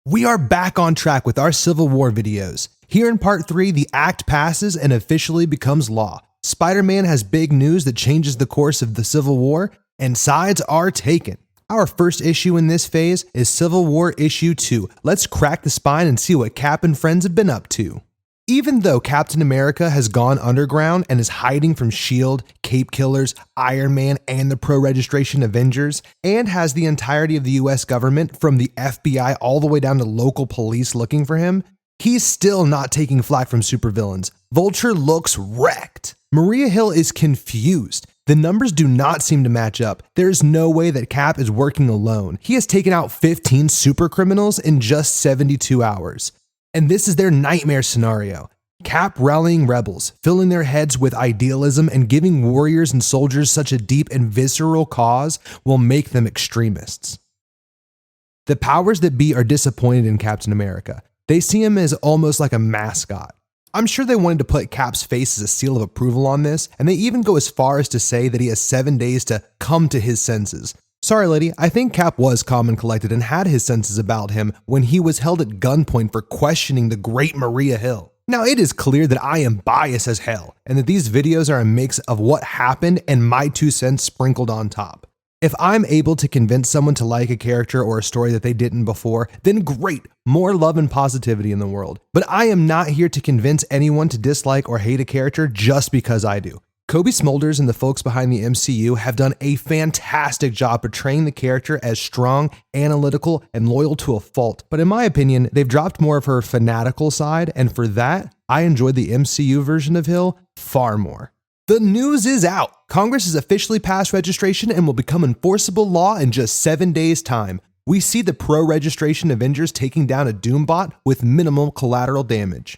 We are back on track with our Civil War videos. Here in part 3, the act passes and officially becomes law. Spider-Man has big news that changes the course of the Civil War, and sides are taken. Our first issue in this phase is Civil War Issue 2. Let's crack the spine and see what Cap and friends have been up to. Even though Captain America has gone underground and is hiding from S.H.I.E.L.D, Cape Killers, Iron Man, and the pro-registration Avengers, and has the entirety of the US government from the FBI all the way down to local police looking for him, he's still not taking flack from supervillains. Vulture looks wrecked. Maria Hill is confused. The numbers do not seem to match up. There is no way that Cap is working alone. He has taken out 15 super criminals in just 72 hours. And this is their nightmare scenario. Cap rallying rebels, filling their heads with idealism and giving warriors and soldiers such a deep and visceral cause will make them extremists. The powers that be are disappointed in Captain America. They see him as almost like a mascot. I'm sure they wanted to put Cap's face as a seal of approval on this, and they even go as far as to say that he has 7 days to come to his senses. Sorry, lady, I think Cap was calm and collected and had his senses about him when he was held at gunpoint for questioning the great Maria Hill. Now, it is clear that I am biased as hell, and that these videos are a mix of what happened and my 2 cents sprinkled on top. If I'm able to convince someone to like a character or a story that they didn't before, then great, more love and positivity in the world. But I am not here to convince anyone to dislike or hate a character just because I do. Kobe Smulders and the folks behind the MCU have done a fantastic job portraying the character as strong, analytical, and loyal to a fault. But in my opinion, they've dropped more of her fanatical side, and for that, I enjoyed the MCU version of Hill far more. The news is out. Congress has officially passed registration and will become enforceable law in just 7 days' time. We see the pro-registration Avengers taking down a Doombot with minimal collateral damage.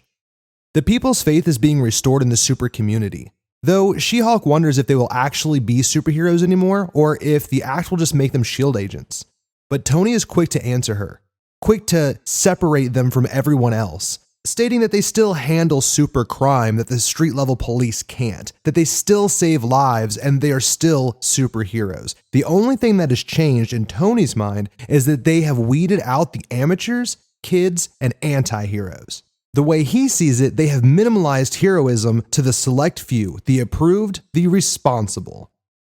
The people's faith is being restored in the super community. Though SheHulk wonders if they will actually be superheroes anymore, or if the act will just make them S.H.I.E.L.D. agents. But Tony is quick to answer her, quick to separate them from everyone else, stating that they still handle super crime that the street-level police can't, that they still save lives and they are still superheroes. The only thing that has changed in Tony's mind is that they have weeded out the amateurs, kids, and anti-heroes. The way he sees it, they have minimalized heroism to the select few, the approved, the responsible.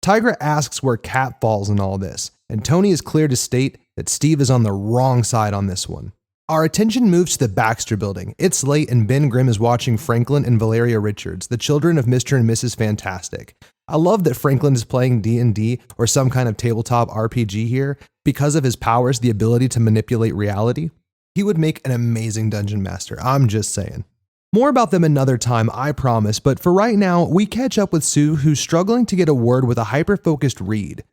Tigra asks where Cap falls in all this, and Tony is clear to state that Steve is on the wrong side on this one. Our attention moves to the Baxter building. It's late and Ben Grimm is watching Franklin and Valeria Richards, the children of Mr. and Mrs. Fantastic. I love that Franklin is playing D&D or some kind of tabletop RPG here because of his powers, the ability to manipulate reality. He would make an amazing dungeon master, I'm just saying. More about them another time, I promise, but for right now, we catch up with Sue, who's struggling to get a word with a hyper-focused Reed.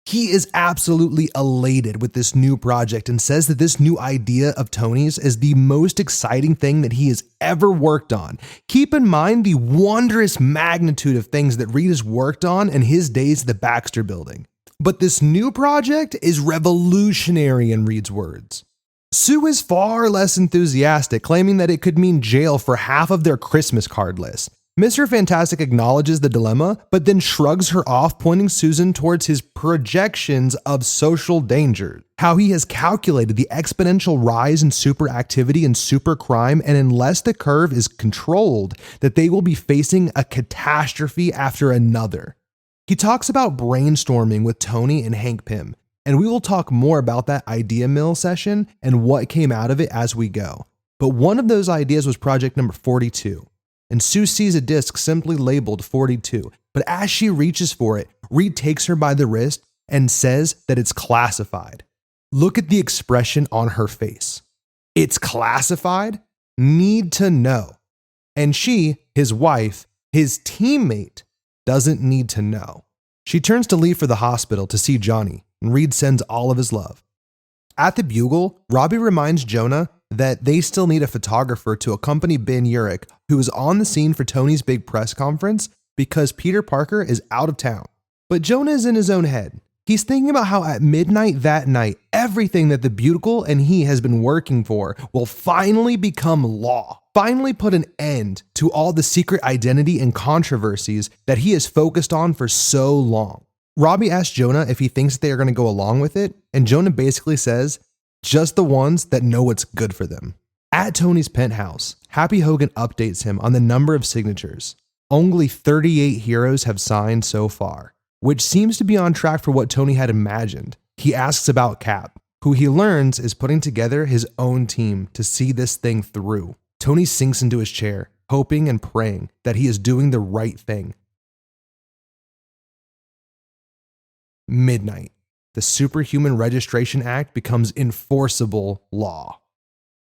He is absolutely elated with this new project and says that this new idea of Tony's is the most exciting thing that he has ever worked on. Keep in mind the wondrous magnitude of things that Reed has worked on in his days at the Baxter building. But this new project is revolutionary in Reed's words. Sue is far less enthusiastic, claiming that it could mean jail for half of their Christmas card list. Mr. Fantastic acknowledges the dilemma, but then shrugs her off, pointing Susan towards his projections of social danger. How he has calculated the exponential rise in super activity and super crime, and unless the curve is controlled, that they will be facing a catastrophe after another. He talks about brainstorming with Tony and Hank Pym, and we will talk more about that idea mill session and what came out of it as we go. But one of those ideas was project number 42. And Sue sees a disc simply labeled 42, but as she reaches for it, Reed takes her by the wrist and says that it's classified. Look at the expression on her face. It's classified? Need to know. And she, his wife, his teammate, doesn't need to know. She turns to leave for the hospital to see Johnny, and Reed sends all of his love. At the Bugle, Robbie reminds Jonah that they still need a photographer to accompany Ben Urich, who is on the scene for Tony's big press conference because Peter Parker is out of town. But Jonah is in his own head. He's thinking about how at midnight that night, everything that the Bugle and he has been working for will finally become law, finally put an end to all the secret identity and controversies that he has focused on for so long. Robbie asks Jonah if he thinks they are going to go along with it, and Jonah basically says just the ones that know what's good for them. At Tony's penthouse, Happy Hogan updates him on the number of signatures. Only 38 heroes have signed so far, which seems to be on track for what Tony had imagined. He asks about Cap, who he learns is putting together his own team to see this thing through. Tony sinks into his chair, hoping and praying that he is doing the right thing. Midnight. The Superhuman Registration Act becomes enforceable law.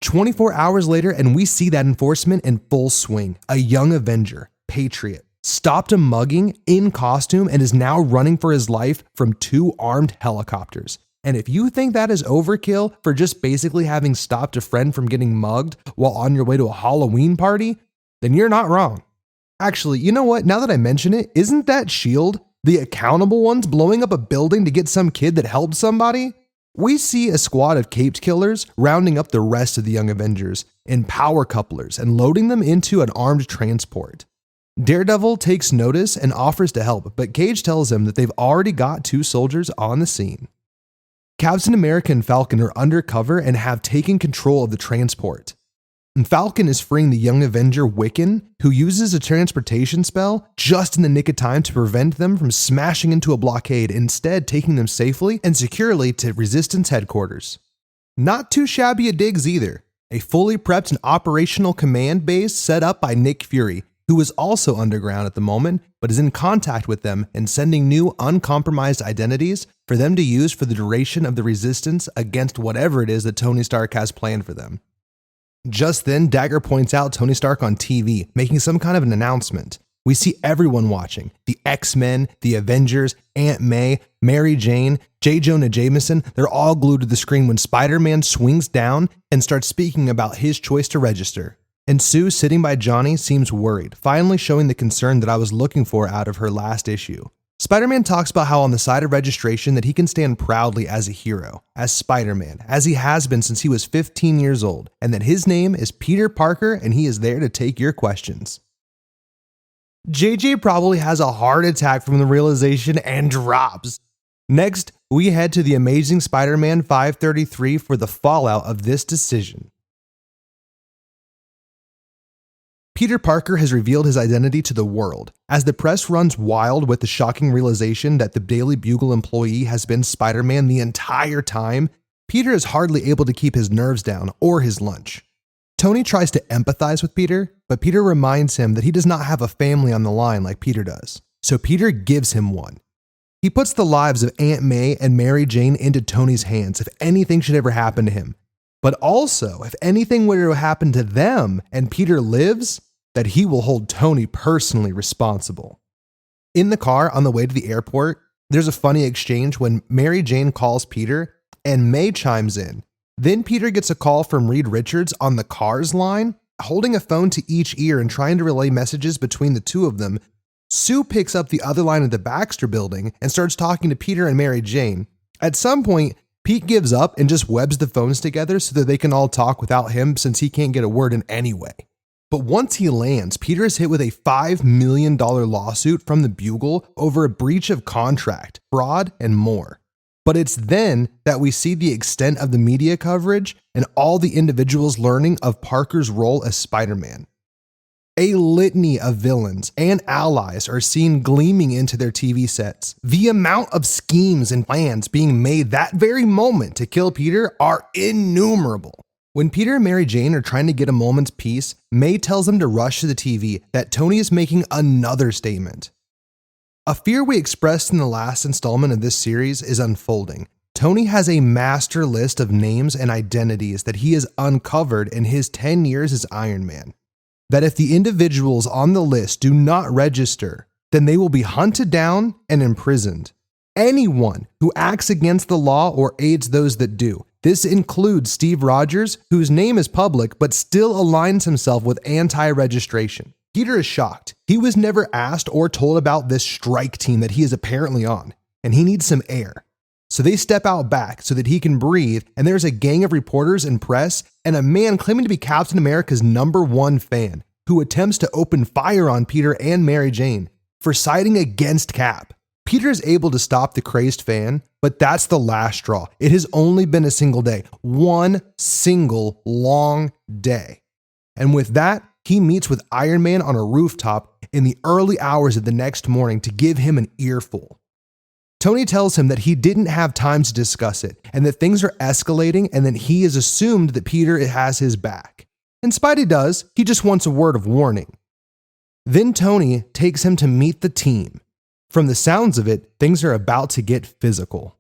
24 hours later, and we see that enforcement in full swing. A young Avenger, Patriot, stopped a mugging in costume and is now running for his life from 2 armed helicopters. And if you think that is overkill for just basically having stopped a friend from getting mugged while on your way to a Halloween party, then you're not wrong. Actually, you know what? Now that I mention it, isn't that S.H.I.E.L.D. the accountable ones blowing up a building to get some kid that helped somebody? We see a squad of caped killers rounding up the rest of the Young Avengers in power couplers and loading them into an armed transport. Daredevil takes notice and offers to help, but Cage tells him that they've already got 2 soldiers on the scene. Captain America and Falcon are undercover and have taken control of the transport. And Falcon is freeing the young Avenger Wiccan, who uses a transportation spell just in the nick of time to prevent them from smashing into a blockade, instead taking them safely and securely to Resistance headquarters. Not too shabby a digs either. A fully prepped and operational command base set up by Nick Fury, who is also underground at the moment, but is in contact with them and sending new uncompromised identities for them to use for the duration of the Resistance against whatever it is that Tony Stark has planned for them. Just then, Dagger points out Tony Stark on TV, making some kind of an announcement. We see everyone watching. The X-Men, the Avengers, Aunt May, Mary Jane, J. Jonah Jameson, they're all glued to the screen when Spider-Man swings down and starts speaking about his choice to register. And Sue, sitting by Johnny, seems worried, finally showing the concern that I was looking for out of her last issue. Spider-Man talks about how on the side of registration that he can stand proudly as a hero, as Spider-Man, as he has been since he was 15 years old, and that his name is Peter Parker and he is there to take your questions. JJ probably has a heart attack from the realization and drops. Next, we head to the Amazing Spider-Man 533 for the fallout of this decision. Peter Parker has revealed his identity to the world. As the press runs wild with the shocking realization that the Daily Bugle employee has been Spider-Man the entire time, Peter is hardly able to keep his nerves down or his lunch. Tony tries to empathize with Peter, but Peter reminds him that he does not have a family on the line like Peter does. So Peter gives him one. He puts the lives of Aunt May and Mary Jane into Tony's hands if anything should ever happen to him. But also, if anything were to happen to them and Peter lives, that he will hold Tony personally responsible. In the car on the way to the airport, there's a funny exchange when Mary Jane calls Peter and May chimes in. Then Peter gets a call from Reed Richards on the Cars line, holding a phone to each ear and trying to relay messages between the two of them. Sue picks up the other line of the Baxter building and starts talking to Peter and Mary Jane. At some point, Pete gives up and just webs the phones together so that they can all talk without him since he can't get a word in anyway. But once he lands, Peter is hit with a $5 million lawsuit from the Bugle over a breach of contract, fraud, and more. But it's then that we see the extent of the media coverage and all the individuals learning of Parker's role as Spider-Man. A litany of villains and allies are seen gleaming into their TV sets. The amount of schemes and plans being made that very moment to kill Peter are innumerable. When Peter and Mary Jane are trying to get a moment's peace, May tells them to rush to the TV that Tony is making another statement. A fear we expressed in the last installment of this series is unfolding. Tony has a master list of names and identities that he has uncovered in his 10 years as Iron Man. That if the individuals on the list do not register, then they will be hunted down and imprisoned. Anyone who acts against the law or aids those that do. This includes Steve Rogers, whose name is public but still aligns himself with anti-registration. Peter is shocked. He was never asked or told about this strike team that he is apparently on, and he needs some air. So they step out back so that he can breathe, and there's a gang of reporters and press and a man claiming to be Captain America's #1 fan who attempts to open fire on Peter and Mary Jane for siding against Cap. Peter is able to stop the crazed fan, but that's the last straw. It has only been a single day, one single long day. And with that, he meets with Iron Man on a rooftop in the early hours of the next morning to give him an earful. Tony tells him that he didn't have time to discuss it and that things are escalating and that he has assumed that Peter has his back. And Spidey does, he just wants a word of warning. Then Tony takes him to meet the team. From the sounds of it, things are about to get physical.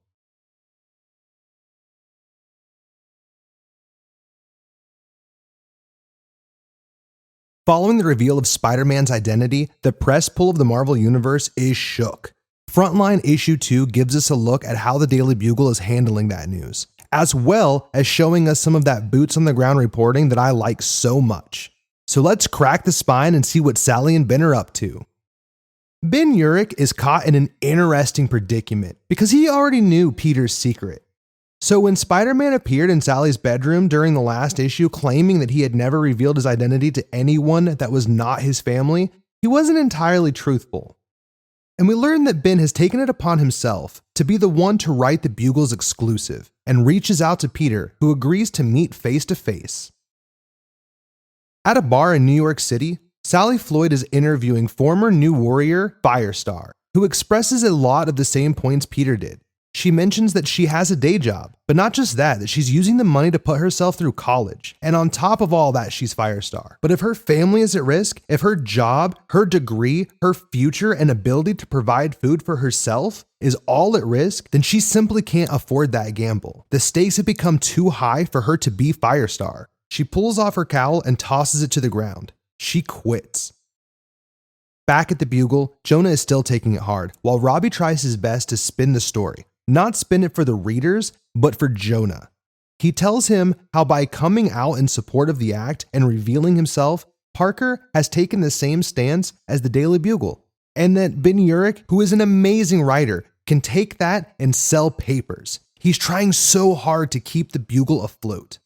Following the reveal of Spider-Man's identity, the press pool of the Marvel Universe is shook. Frontline Issue 2 gives us a look at how the Daily Bugle is handling that news, as well as showing us some of that boots-on-the-ground reporting that I like so much. So let's crack the spine and see what Sally and Ben are up to. Ben Urich is caught in an interesting predicament because he already knew Peter's secret. So when Spider-Man appeared in Sally's bedroom during the last issue claiming that he had never revealed his identity to anyone that was not his family, he wasn't entirely truthful. And we learn that Ben has taken it upon himself to be the one to write the Bugle's exclusive and reaches out to Peter, who agrees to meet face to face. At a bar in New York City, Sally Floyd is interviewing former New Warrior Firestar, who expresses a lot of the same points Peter did. She mentions that she has a day job, but not just that she's using the money to put herself through college. And on top of all that, she's Firestar. But if her family is at risk, if her job, her degree, her future, and ability to provide food for herself is all at risk, then she simply can't afford that gamble. The stakes have become too high for her to be Firestar. She pulls off her cowl and tosses it to the ground. She quits. Back at the Bugle, Jonah is still taking it hard, while Robbie tries his best to spin the story. Not spin it for the readers, but for Jonah. He tells him how by coming out in support of the act and revealing himself, Parker has taken the same stance as the Daily Bugle, and that Ben Urich, who is an amazing writer, can take that and sell papers. He's trying so hard to keep the Bugle afloat.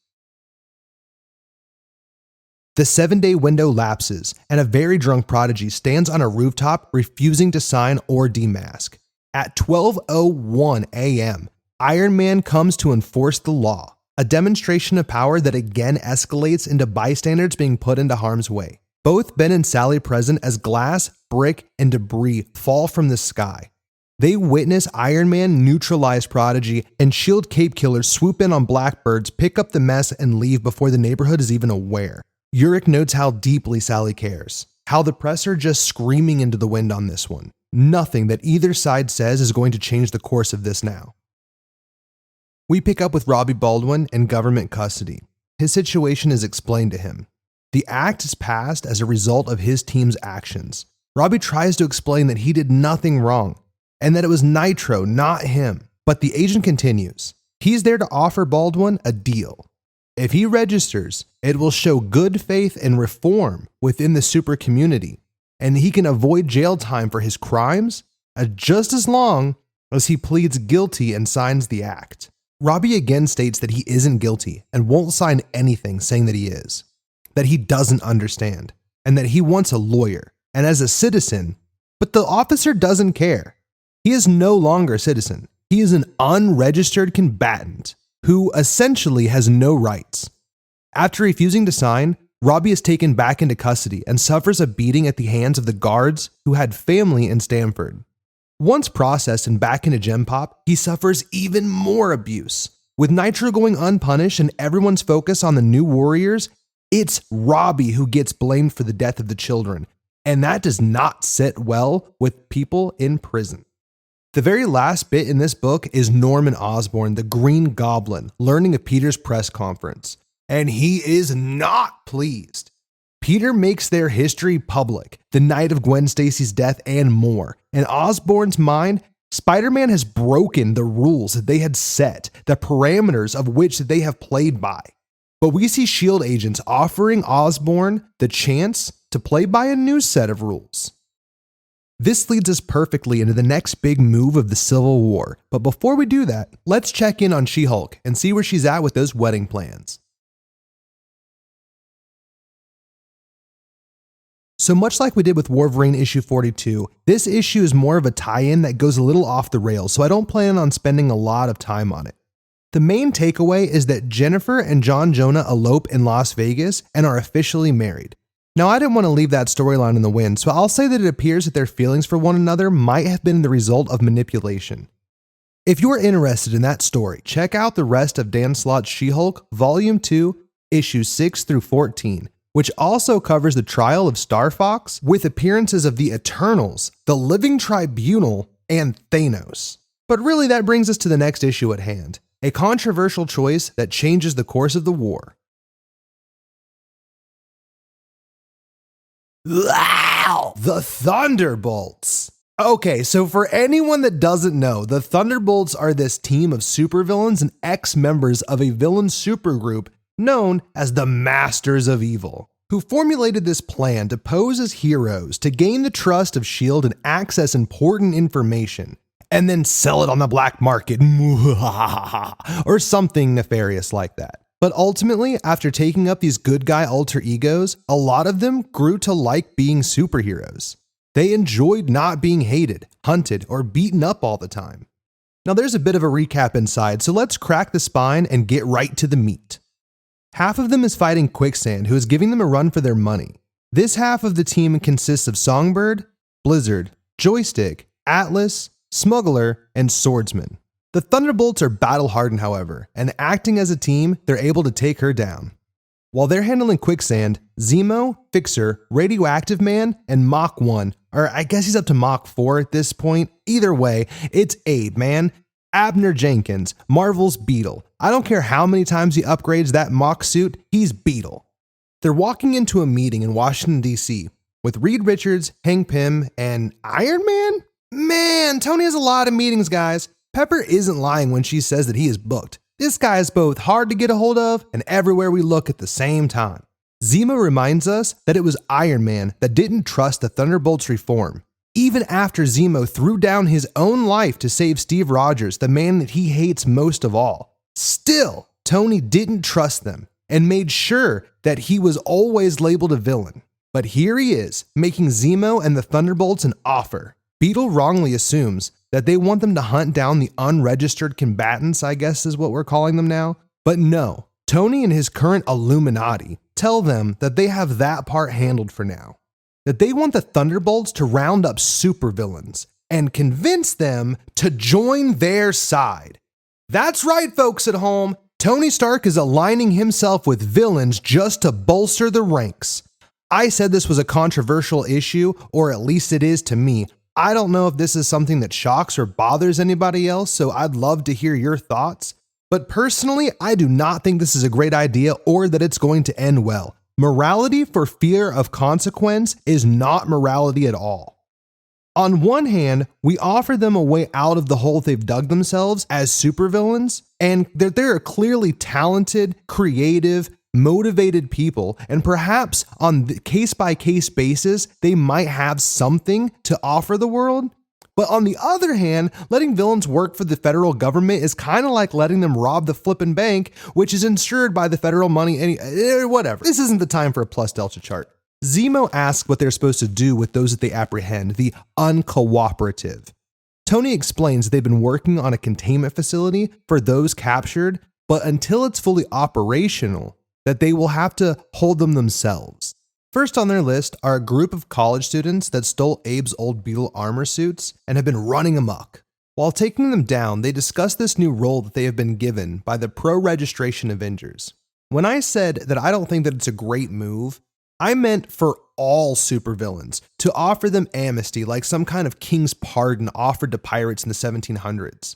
The 7-day window lapses, and a very drunk Prodigy stands on a rooftop refusing to sign or demask. At 12:01 a.m., Iron Man comes to enforce the law, a demonstration of power that again escalates into bystanders being put into harm's way. Both Ben and Sally present as glass, brick, and debris fall from the sky. They witness Iron Man neutralize Prodigy, and S.H.I.E.L.D. cape killers swoop in on Blackbirds, pick up the mess, and leave before the neighborhood is even aware. Urich notes how deeply Sally cares, how the press are just screaming into the wind on this one. Nothing that either side says is going to change the course of this now. We pick up with Robbie Baldwin in government custody. His situation is explained to him. The act is passed as a result of his team's actions. Robbie tries to explain that he did nothing wrong and that it was Nitro, not him. But the agent continues. He's there to offer Baldwin a deal. If he registers, it will show good faith and reform within the super community, and he can avoid jail time for his crimes just as long as he pleads guilty and signs the act. Robbie again states that he isn't guilty and won't sign anything saying that he is, that he doesn't understand, and that he wants a lawyer, and as a citizen, but the officer doesn't care. He is no longer a citizen. He is an unregistered combatant who essentially has no rights. After refusing to sign, Robbie is taken back into custody and suffers a beating at the hands of the guards who had family in Stamford. Once processed and back into Gem Pop, he suffers even more abuse. With Nitro going unpunished and everyone's focus on the New Warriors, it's Robbie who gets blamed for the death of the children, and that does not sit well with people in prison. The very last bit in this book is Norman Osborn, the Green Goblin, learning of Peter's press conference, and he is not pleased. Peter makes their history public, the night of Gwen Stacy's death and more. In Osborn's mind, Spider-Man has broken the rules that they had set, the parameters of which they have played by. But we see S.H.I.E.L.D. agents offering Osborn the chance to play by a new set of rules. This leads us perfectly into the next big move of the Civil War. But before we do that, let's check in on SheHulk and see where she's at with those wedding plans. So much like we did with Wolverine issue 42, this issue is more of a tie-in that goes a little off the rails, so I don't plan on spending a lot of time on it. The main takeaway is that Jennifer and John Jonah elope in Las Vegas and are officially married. Now, I didn't want to leave that storyline in the wind, so I'll say that it appears that their feelings for one another might have been the result of manipulation. If you're interested in that story, check out the rest of Dan Slott's She-Hulk, Volume 2, Issues 6 through 14, which also covers the trial of Star Fox with appearances of the Eternals, the Living Tribunal, and Thanos. But really, that brings us to the next issue at hand. A controversial choice that changes the course of the war. Wow! The Thunderbolts! Okay, so for anyone that doesn't know, the Thunderbolts are this team of supervillains and ex-members of a villain supergroup known as the Masters of Evil, who formulated this plan to pose as heroes to gain the trust of S.H.I.E.L.D. and access important information, and then sell it on the black market, or something nefarious like that. But ultimately, after taking up these good guy alter egos, a lot of them grew to like being superheroes. They enjoyed not being hated, hunted, or beaten up all the time. Now there's a bit of a recap inside, so let's crack the spine and get right to the meat. Half of them is fighting Quicksand, who is giving them a run for their money. This half of the team consists of Songbird, Blizzard, Joystick, Atlas, Smuggler, and Swordsman. The Thunderbolts are battle-hardened, however, and acting as a team, they're able to take her down. While they're handling Quicksand, Zemo, Fixer, Radioactive Man, and Mach 1, or I guess he's up to Mach 4 at this point. Either way, it's Abe, man. Abner Jenkins, Marvel's Beetle. I don't care how many times he upgrades that Mach suit, he's Beetle. They're walking into a meeting in Washington, D.C., with Reed Richards, Hank Pym, and Iron Man? Man, Tony has a lot of meetings, guys. Pepper isn't lying when she says that he is booked. This guy is both hard to get a hold of and everywhere we look at the same time. Zemo reminds us that it was Iron Man that didn't trust the Thunderbolts' reform. Even after Zemo threw down his own life to save Steve Rogers, the man that he hates most of all. Still, Tony didn't trust them and made sure that he was always labeled a villain. But here he is, making Zemo and the Thunderbolts an offer. Beetle wrongly assumes that they want them to hunt down the unregistered combatants, I guess is what we're calling them now. But no, Tony and his current Illuminati tell them that they have that part handled for now. That they want the Thunderbolts to round up supervillains and convince them to join their side. That's right, folks at home. Tony Stark is aligning himself with villains just to bolster the ranks. I said this was a controversial issue, or at least it is to me. I don't know if this is something that shocks or bothers anybody else, so I'd love to hear your thoughts. But personally, I do not think this is a great idea or that it's going to end well. Morality for fear of consequence is not morality at all. On one hand, we offer them a way out of the hole they've dug themselves as supervillains, and that they're clearly talented, creative, motivated people, and perhaps on the case-by-case basis, they might have something to offer the world. But on the other hand, letting villains work for the federal government is kind of like letting them rob the flippin' bank, which is insured by the federal money, whatever. This isn't the time for a plus delta chart. Zemo asks what they're supposed to do with those that they apprehend, the uncooperative. Tony explains they've been working on a containment facility for those captured, but until it's fully operational, that they will have to hold them themselves. First on their list are a group of college students that stole Abe's old Beetle armor suits and have been running amok. While taking them down, they discuss this new role that they have been given by the pro-registration Avengers. When I said that I don't think that it's a great move, I meant for all supervillains, to offer them amnesty like some kind of king's pardon offered to pirates in the 1700s.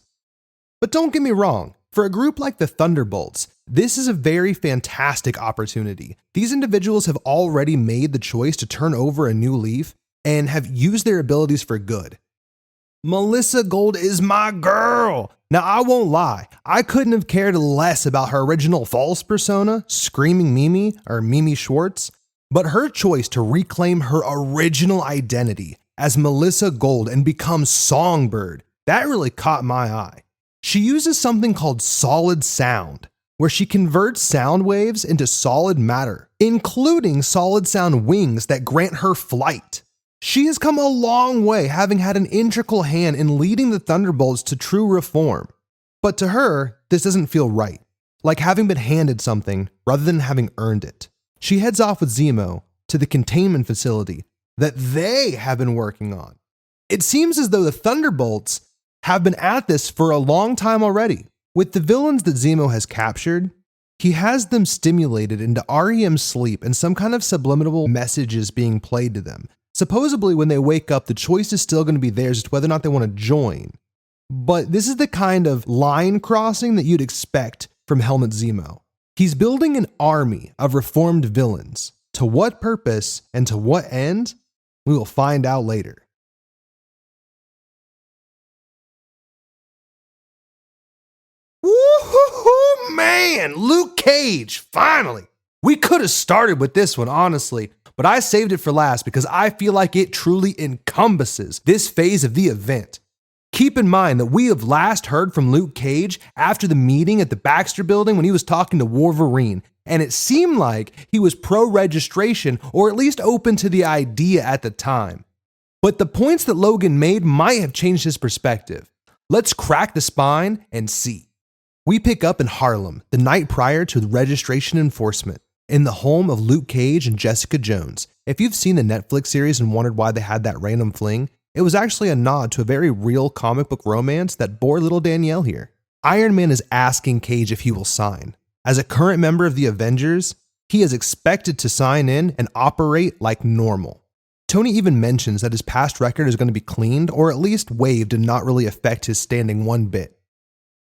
But don't get me wrong, for a group like the Thunderbolts, this is a very fantastic opportunity. These individuals have already made the choice to turn over a new leaf and have used their abilities for good. Melissa Gold is my girl. Now, I won't lie, I couldn't have cared less about her original false persona, Screaming Mimi or Mimi Schwartz, but her choice to reclaim her original identity as Melissa Gold and become Songbird, that really caught my eye. She uses something called solid sound, where she converts sound waves into solid matter, including solid sound wings that grant her flight. She has come a long way, having had an integral hand in leading the Thunderbolts to true reform. But to her, this doesn't feel right, like having been handed something rather than having earned it. She heads off with Zemo to the containment facility that they have been working on. It seems as though the Thunderbolts have been at this for a long time already. With the villains that Zemo has captured, he has them stimulated into REM sleep and some kind of subliminal messages being played to them. Supposedly, when they wake up, the choice is still going to be theirs as to whether or not they want to join. But this is the kind of line crossing that you'd expect from Helmut Zemo. He's building an army of reformed villains. To what purpose and to what end? We will find out later. Woo-hoo-hoo, man! Luke Cage, finally! We could have started with this one, honestly, but I saved it for last because I feel like it truly encompasses this phase of the event. Keep in mind that we have last heard from Luke Cage after the meeting at the Baxter Building when he was talking to Wolverine, and it seemed like he was pro-registration or at least open to the idea at the time. But the points that Logan made might have changed his perspective. Let's crack the spine and see. We pick up in Harlem the night prior to the registration enforcement, in the home of Luke Cage and Jessica Jones. If you've seen the Netflix series and wondered why they had that random fling, it was actually a nod to a very real comic book romance that bore little Danielle here. Iron Man is asking Cage if he will sign. As a current member of the Avengers, he is expected to sign in and operate like normal. Tony even mentions that his past record is going to be cleaned or at least waived and not really affect his standing one bit.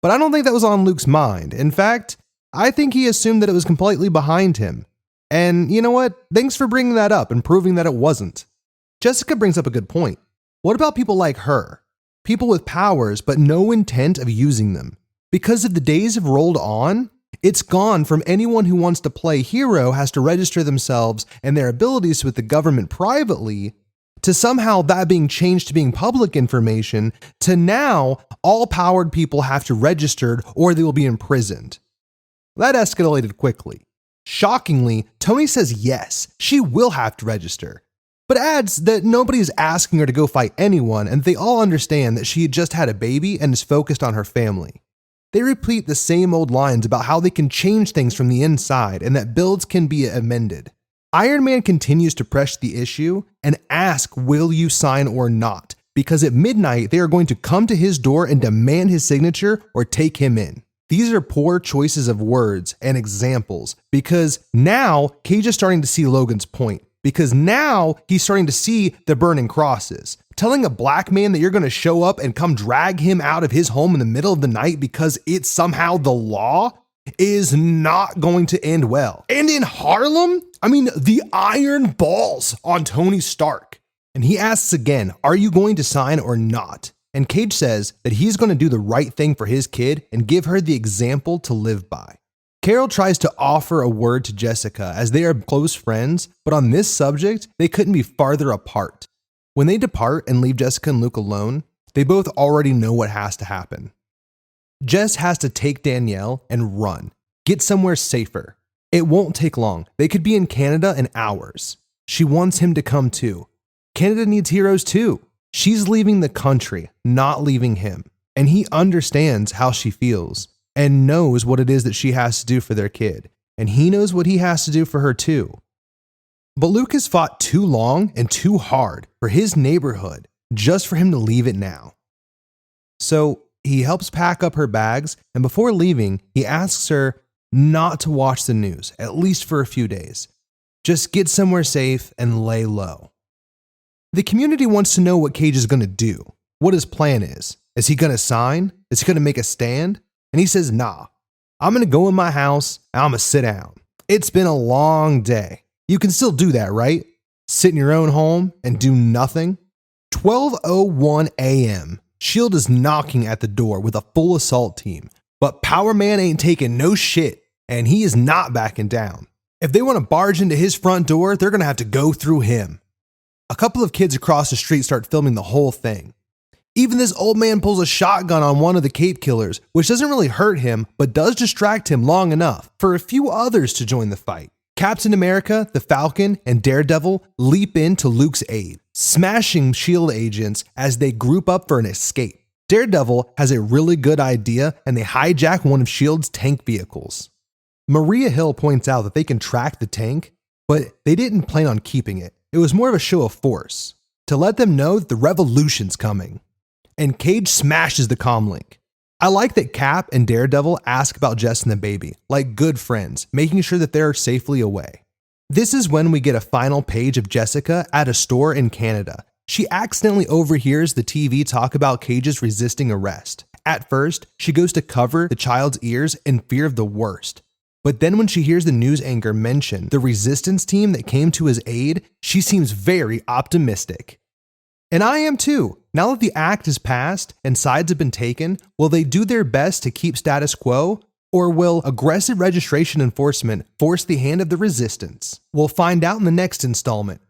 But I don't think that was on Luke's mind. In fact, I think he assumed that it was completely behind him. And you know what? Thanks for bringing that up and proving that it wasn't. Jessica brings up a good point. What about people like her? People with powers but no intent of using them. Because if the days have rolled on, it's gone from anyone who wants to play hero has to register themselves and their abilities with the government privately, to somehow that being changed to being public information, to now all powered people have to register or they will be imprisoned. That escalated quickly. Shockingly, Tony says yes, she will have to register, but adds that nobody is asking her to go fight anyone and they all understand that she had just had a baby and is focused on her family. They repeat the same old lines about how they can change things from the inside and that builds can be amended. Iron Man continues to press the issue and ask, will you sign or not? Because at midnight, they are going to come to his door and demand his signature or take him in. These are poor choices of words and examples because now Cage is starting to see Logan's point. Because now he's starting to see the burning crosses. Telling a black man that you're going to show up and come drag him out of his home in the middle of the night because it's somehow the law is not going to end well. And in Harlem, the iron balls on Tony Stark. And he asks again, are you going to sign or not? And Cage says that he's going to do the right thing for his kid and give her the example to live by. Carol tries to offer a word to Jessica as they are close friends, but on this subject, they couldn't be farther apart. When they depart and leave Jessica and Luke alone, they both already know what has to happen. Jess has to take Danielle and run, get somewhere safer. It won't take long. They could be in Canada in hours. She wants him to come too. Canada needs heroes too. She's leaving the country, not leaving him. And he understands how she feels and knows what it is that she has to do for their kid. And he knows what he has to do for her too. But Luke has fought too long and too hard for his neighborhood just for him to leave it now. So he helps pack up her bags, and before leaving, he asks her not to watch the news, at least for a few days. Just get somewhere safe and lay low. The community wants to know what Cage is going to do, what his plan is. Is he going to sign? Is he going to make a stand? And he says, nah, I'm going to go in my house and I'm going to sit down. It's been a long day. You can still do that, right? Sit in your own home and do nothing. 12:01 a.m. S.H.I.E.L.D. is knocking at the door with a full assault team, but Power Man ain't taking no shit, and he is not backing down. If they want to barge into his front door, they're going to have to go through him. A couple of kids across the street start filming the whole thing. Even this old man pulls a shotgun on one of the Cape Killers, which doesn't really hurt him, but does distract him long enough for a few others to join the fight. Captain America, the Falcon, and Daredevil leap in to Luke's aid, smashing S.H.I.E.L.D. agents as they group up for an escape. Daredevil has a really good idea and they hijack one of S.H.I.E.L.D's tank vehicles. Maria Hill points out that they can track the tank, but they didn't plan on keeping it. It was more of a show of force, to let them know that the revolution's coming. And Cage smashes the comlink. I like that Cap and Daredevil ask about Jess and the baby, like good friends, making sure that they're safely away. This is when we get a final page of Jessica at a store in Canada. She accidentally overhears the TV talk about Cage's resisting arrest. At first, she goes to cover the child's ears in fear of the worst. But then when she hears the news anchor mention the resistance team that came to his aid, she seems very optimistic. And I am too. Now that the act is passed and sides have been taken, will they do their best to keep status quo? Or will aggressive registration enforcement force the hand of the resistance? We'll find out in the next installment.